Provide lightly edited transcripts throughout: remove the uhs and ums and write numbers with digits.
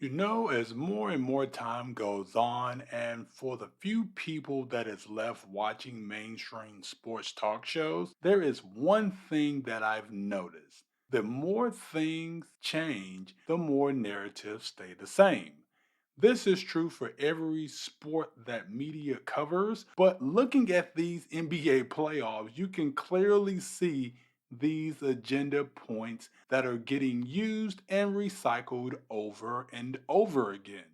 As more and more time goes on, and for the few people that is left watching mainstream sports talk shows, there is one thing that I've noticed. The more things change, the more narratives stay the same. This is true for every sport that media covers, but looking at these NBA playoffs, you can clearly see these agenda points that are getting used and recycled over and over again.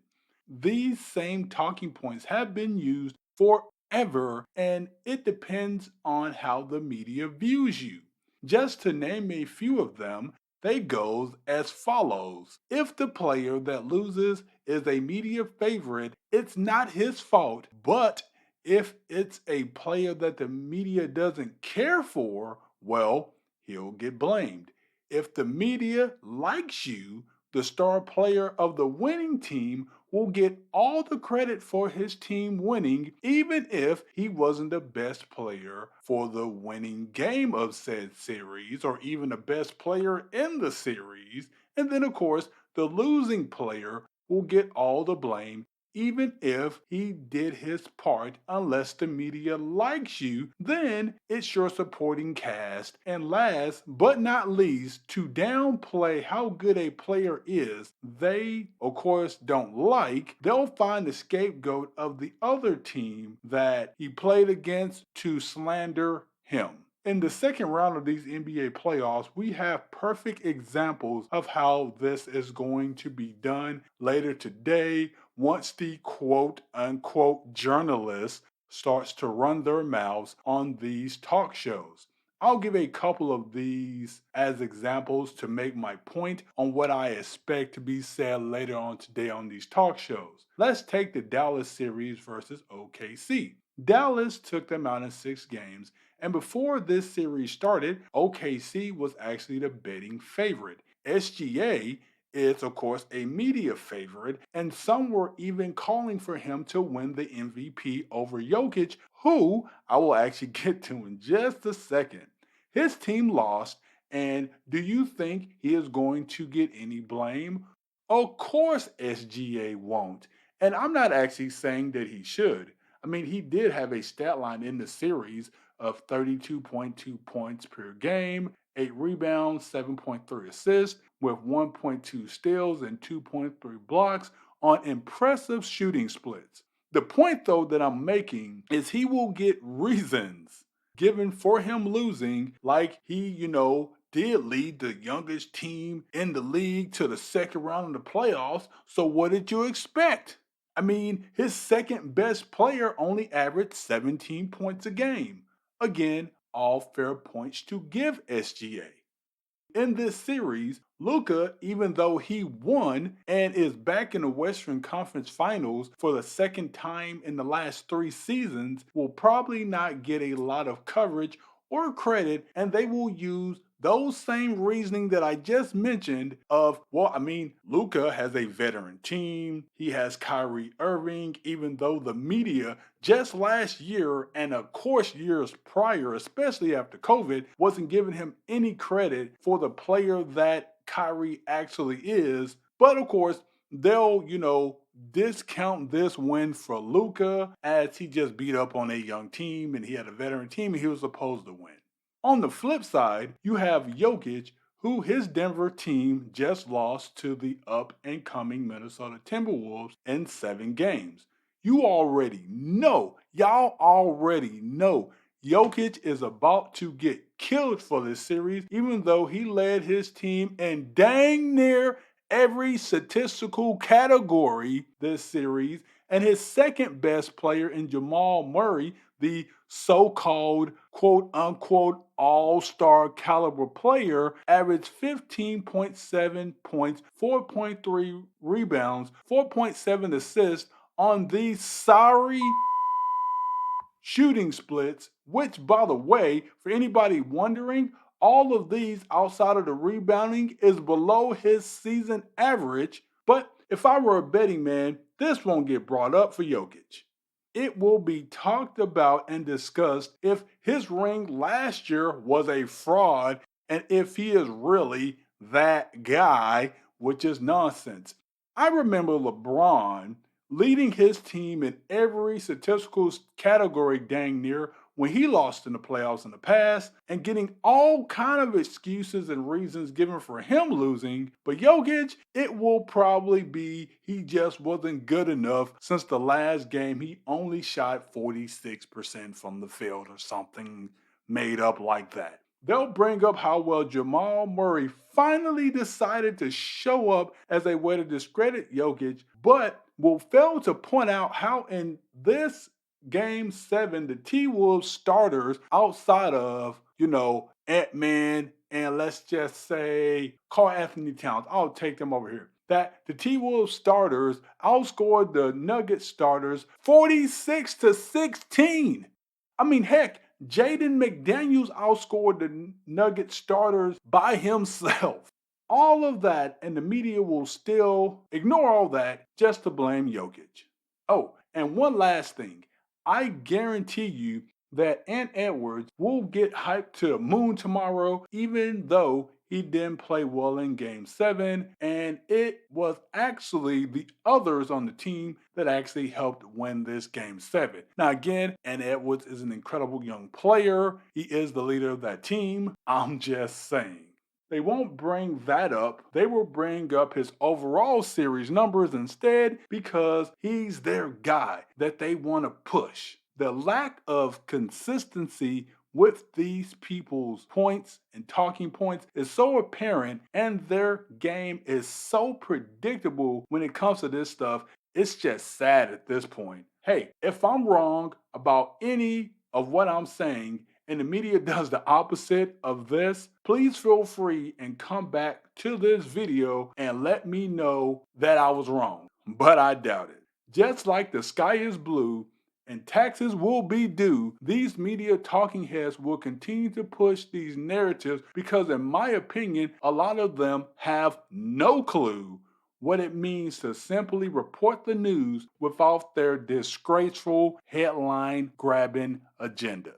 These same talking points have been used forever, and it depends on how the media views you. Just to name a few of them, they goes as follows. If the player that loses is a media favorite, it's not his fault, but if it's a player that the media doesn't care for, well, he'll get blamed. If the media likes you, the star player of the winning team will get all the credit for his team winning, even if he wasn't the best player for the winning game of said series or even the best player in the series. And then, of course, the losing player will get all the blame even if he did his part, unless the media likes you, then it's your supporting cast. And last but not least, to downplay how good a player is, they, of course, don't like, they'll find the scapegoat of the other team that he played against to slander him. In the second round of these NBA playoffs, we have perfect examples of how this is going to be done later today once the quote unquote journalist starts to run their mouths on these talk shows. I'll give a couple of these as examples to make my point on what I expect to be said later on today on these talk shows. Let's take the Dallas series versus OKC. Dallas took them out in 6 games, and before this series started, OKC was actually the betting favorite. SGA is, of course, a media favorite, and some were even calling for him to win the MVP over Jokic, who I will actually get to in just a second. His team lost, and do you think he is going to get any blame? Of course, SGA won't. And I'm not actually saying that he should. I mean, he did have a stat line in the series of 32.2 points per game, 8 rebounds, 7.3 assists, with 1.2 steals and 2.3 blocks on impressive shooting splits. The point, though, that I'm making is he will get reasons given for him losing, like he, did lead the youngest team in the league to the second round of the playoffs. So, what did you expect? I mean, his second best player only averaged 17 points a game. Again, all fair points to give SGA. In this series, Luca, even though he won and is back in the Western Conference Finals for the second time in the last 3 seasons, will probably not get a lot of coverage or credit, and they will use those same reasoning that I just mentioned of, well, I mean, Luca has a veteran team. He has Kyrie Irving, even though the media just last year and of course years prior, especially after COVID, wasn't giving him any credit for the player that Kyrie actually is. But of course, they'll, discount this win for Luca as he just beat up on a young team and he had a veteran team and he was supposed to win. On the flip side, you have Jokic, who his Denver team just lost to the up and coming Minnesota Timberwolves in 7 games. Y'all already know Jokic is about to get killed for this series, even though he led his team in dang near every statistical category this series, and his second best player in Jamal Murray, the so called quote unquote all star caliber player, averaged 15.7 points, 4.3 rebounds, 4.7 assists on these sorry shooting splits, which, by the way, for anybody wondering, all of these outside of the rebounding is below his season average. But if I were a betting man, this won't get brought up for Jokic. It will be talked about and discussed if his ring last year was a fraud and if he is really that guy, which is nonsense. I remember LeBron leading his team in every statistical category dang near when he lost in the playoffs in the past and getting all kind of excuses and reasons given for him losing. But Jokic, it will probably be he just wasn't good enough since the last game he only shot 46% from the field or something made up like that. They'll bring up how well Jamal Murray finally decided to show up as a way to discredit Jokic, but will fail to point out how in this game seven, the T Wolves starters outside of, Ant Man and let's just say Carl Anthony Towns, I'll take them over here. That the T Wolves starters outscored the Nuggets starters 46-16. I mean, heck, Jaden McDaniels outscored the Nugget starters by himself. All of that, and the media will still ignore all that just to blame Jokic. Oh, and one last thing. I guarantee you that Ant Edwards will get hyped to the moon tomorrow, even though he didn't play well in game seven. And it was actually the others on the team that actually helped win this game seven. Now, again, Ant Edwards is an incredible young player. He is the leader of that team. I'm just saying. They won't bring that up. They will bring up his overall series numbers instead because he's their guy that they want to push. The lack of consistency with these people's points and talking points is so apparent, and their game is so predictable when it comes to this stuff. It's just sad at this point. Hey, if I'm wrong about any of what I'm saying, and the media does the opposite of this, please feel free and come back to this video and let me know that I was wrong. But I doubt it. Just like the sky is blue and taxes will be due, these media talking heads will continue to push these narratives because, in my opinion, a lot of them have no clue what it means to simply report the news without their disgraceful headline grabbing agenda.